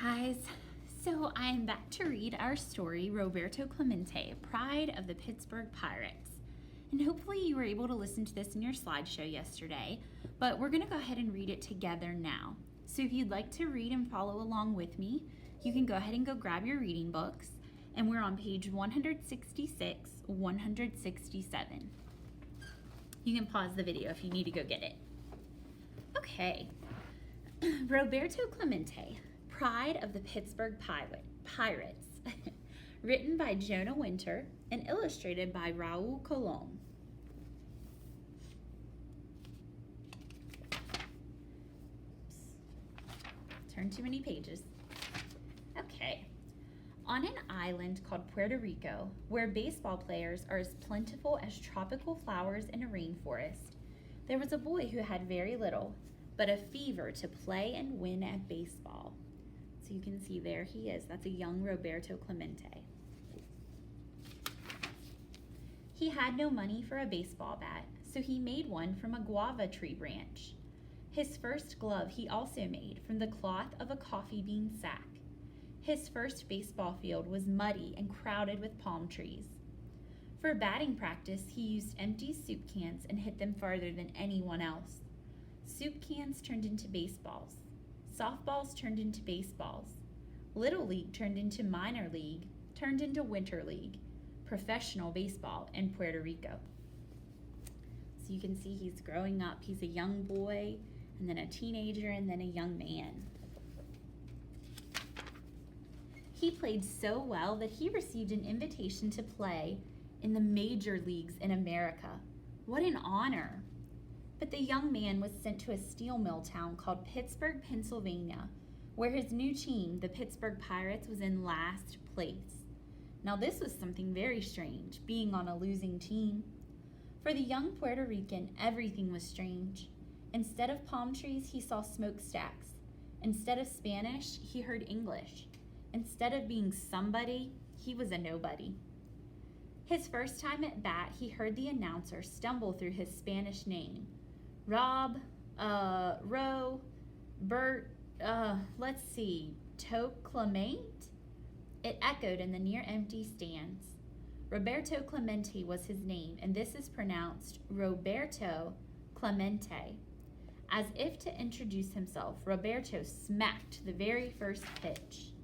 guys. So I am back to read our story, Roberto Clemente, Pride of the Pittsburgh Pirates. And hopefully you were able to listen to this in your slideshow yesterday, but we're going to go ahead and read it together now. So if you'd like to read and follow along with me, you can go ahead and go grab your reading books, and we're on page 166, 167. You can pause the video if you need to go get it. Okay, Roberto Clemente, Pride of the Pittsburgh Pirates, written by Jonah Winter and illustrated by Raul Colon. Turn too many pages. Okay. On an island called Puerto Rico, where baseball players are as plentiful as tropical flowers in a rainforest, there was a boy who had very little, but a fever to play and win at baseball. So you can see there he is. That's a young Roberto Clemente. He had no money for a baseball bat, so he made one from a guava tree branch. His first glove he also made from the cloth of a coffee bean sack. His first baseball field was muddy and crowded with palm trees. For batting practice, he used empty soup cans and hit them farther than anyone else. Soup cans turned into baseballs. Softballs turned into baseballs. Little League turned into minor league, turned into winter league, professional baseball in Puerto Rico. So you can see he's growing up. He's a young boy, and then a teenager, and then a young man. He played so well that he received an invitation to play in the major leagues in America. What an honor! But the young man was sent to a steel mill town called Pittsburgh, Pennsylvania, where his new team, the Pittsburgh Pirates, was in last place. Now this was something very strange, being on a losing team. For the young Puerto Rican, everything was strange. Instead of palm trees, he saw smokestacks. Instead of Spanish, he heard English. Instead of being somebody, he was a nobody. His first time at bat, he heard the announcer stumble through his Spanish name. To Clement? It echoed in the near empty stands. Roberto Clemente was his name, and this is pronounced Roberto Clemente. As if to introduce himself, Roberto smacked the very first pitch.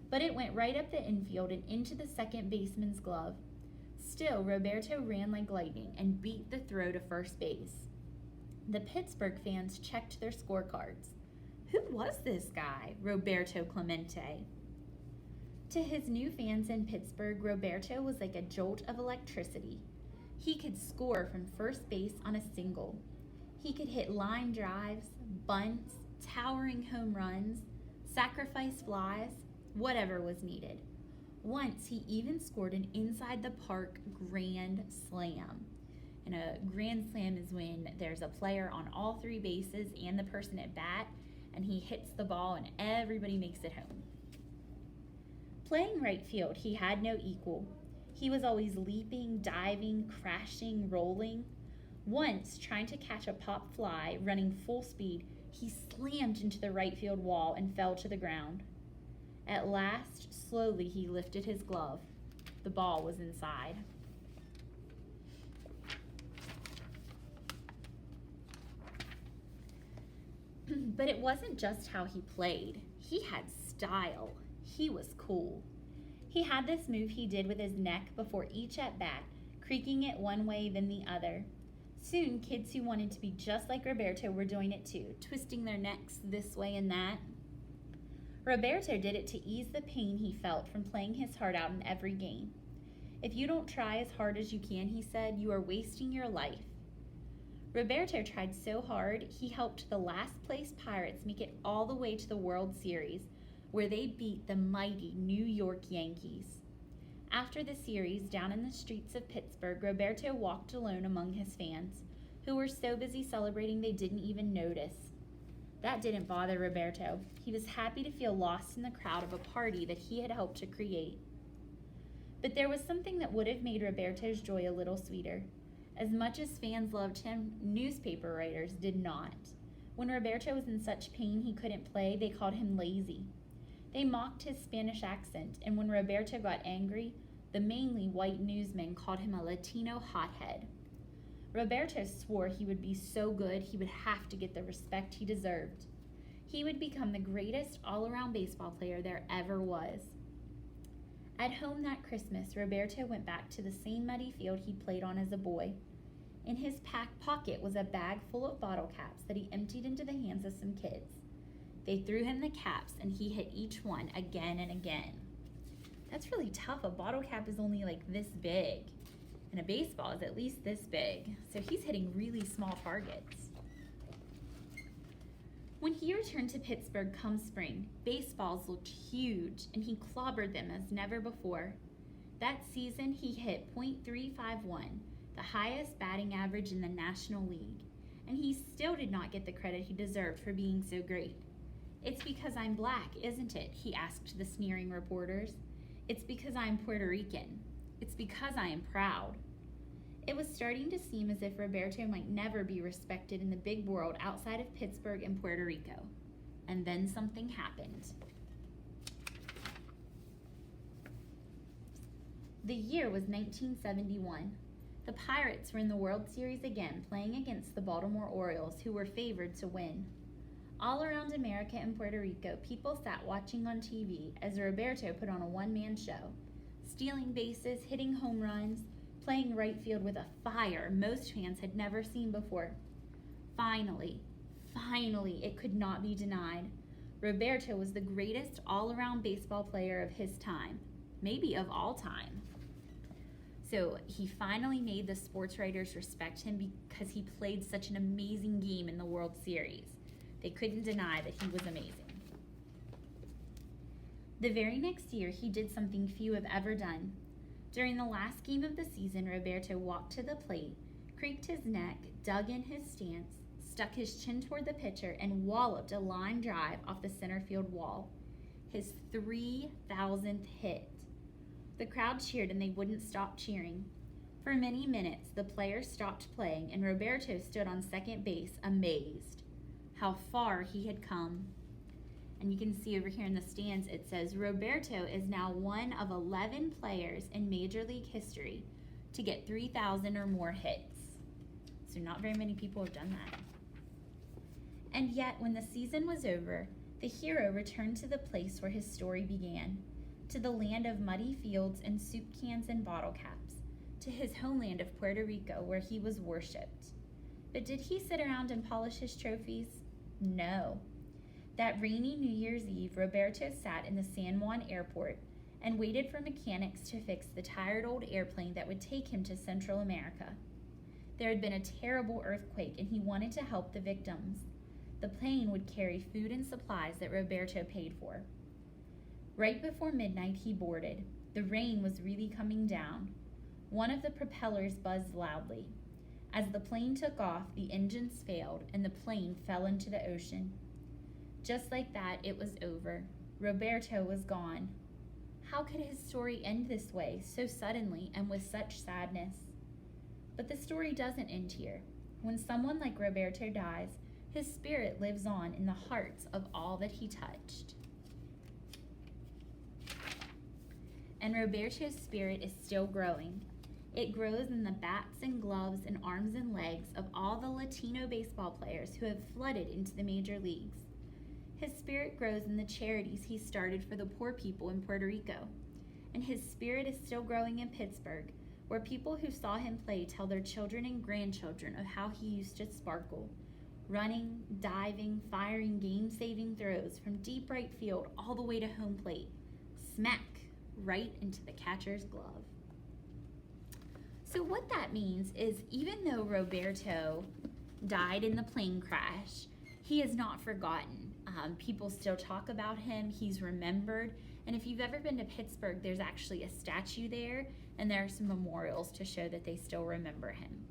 But it went right up the infield and into the second baseman's glove. Still, Roberto ran like lightning and beat the throw to first base. The Pittsburgh fans checked their scorecards. Who was this guy, Roberto Clemente? To his new fans in Pittsburgh, Roberto was like a jolt of electricity. He could score from first base on a single. He could hit line drives, bunts, towering home runs, sacrifice flies, whatever was needed. Once he even scored an inside the park grand slam. And a grand slam is when there's a player on all three bases and the person at bat, and he hits the ball and everybody makes it home. Playing right field, he had no equal. He was always leaping, diving, crashing, rolling. Once, trying to catch a pop fly, running full speed, he slammed into the right field wall and fell to the ground. At last, slowly he lifted his glove. The ball was inside. But it wasn't just how he played. He had style. He was cool. He had this move he did with his neck before each at-bat, creaking it one way then the other. Soon, kids who wanted to be just like Roberto were doing it too, twisting their necks this way and that. Roberto did it to ease the pain he felt from playing his heart out in every game. If you don't try as hard as you can, he said, you are wasting your life. Roberto tried so hard, he helped the last place Pirates make it all the way to the World Series, where they beat the mighty New York Yankees. After the series, down in the streets of Pittsburgh, Roberto walked alone among his fans, who were so busy celebrating they didn't even notice. That didn't bother Roberto. He was happy to feel lost in the crowd of a party that he had helped to create. But there was something that would have made Roberto's joy a little sweeter. As much as fans loved him, newspaper writers did not. When Roberto was in such pain he couldn't play, they called him lazy. They mocked his Spanish accent, and when Roberto got angry, the mainly white newsmen called him a Latino hothead. Roberto swore he would be so good he would have to get the respect he deserved. He would become the greatest all-around baseball player there ever was. At home that Christmas, Roberto went back to the same muddy field he played on as a boy. In his pocket was a bag full of bottle caps that he emptied into the hands of some kids. They threw him the caps, and he hit each one again and again. That's really tough. A bottle cap is only like this big, and a baseball is at least this big. So he's hitting really small targets. When he returned to Pittsburgh come spring, baseballs looked huge, and he clobbered them as never before. That season, he hit .351, the highest batting average in the National League, and he still did not get the credit he deserved for being so great. "It's because I'm black, isn't it?" he asked the sneering reporters. "It's because I'm Puerto Rican. It's because I am proud." It was starting to seem as if Roberto might never be respected in the big world outside of Pittsburgh and Puerto Rico. And then something happened. The year was 1971. The Pirates were in the World Series again, playing against the Baltimore Orioles, who were favored to win. All around America and Puerto Rico, people sat watching on TV as Roberto put on a one-man show, stealing bases, hitting home runs, playing right field with a fire most fans had never seen before. Finally, it could not be denied. Roberto was the greatest all-around baseball player of his time, maybe of all time. So he finally made the sports writers respect him because he played such an amazing game in the World Series. They couldn't deny that he was amazing. The very next year, he did something few have ever done. During the last game of the season, Roberto walked to the plate, creaked his neck, dug in his stance, stuck his chin toward the pitcher, and walloped a line drive off the center field wall. His 3,000th hit. The crowd cheered, and they wouldn't stop cheering. For many minutes, the players stopped playing, and Roberto stood on second base, amazed how far he had come. And you can see over here in the stands, it says Roberto is now one of 11 players in Major League history to get 3,000 or more hits. So not very many people have done that. And yet, when the season was over, the hero returned to the place where his story began, to the land of muddy fields and soup cans and bottle caps, to his homeland of Puerto Rico where he was worshipped. But did he sit around and polish his trophies? No. That rainy New Year's Eve, Roberto sat in the San Juan airport and waited for mechanics to fix the tired old airplane that would take him to Central America. There had been a terrible earthquake, and he wanted to help the victims. The plane would carry food and supplies that Roberto paid for. Right before midnight, he boarded. The rain was really coming down. One of the propellers buzzed loudly. As the plane took off, the engines failed, and the plane fell into the ocean. Just like that, it was over. Roberto was gone. How could his story end this way, so suddenly and with such sadness? But the story doesn't end here. When someone like Roberto dies, his spirit lives on in the hearts of all that he touched. And Roberto's spirit is still growing. It grows in the bats and gloves and arms and legs of all the Latino baseball players who have flooded into the major leagues. His spirit grows in the charities he started for the poor people in Puerto Rico. And his spirit is still growing in Pittsburgh, where people who saw him play tell their children and grandchildren of how he used to sparkle, running, diving, firing game-saving throws from deep right field all the way to home plate, smack, right into the catcher's glove. So what that means is even though Roberto died in the plane crash, he is not forgotten. People still talk about him. He's remembered. And if you've ever been to Pittsburgh, there's actually a statue there, and there are some memorials to show that they still remember him.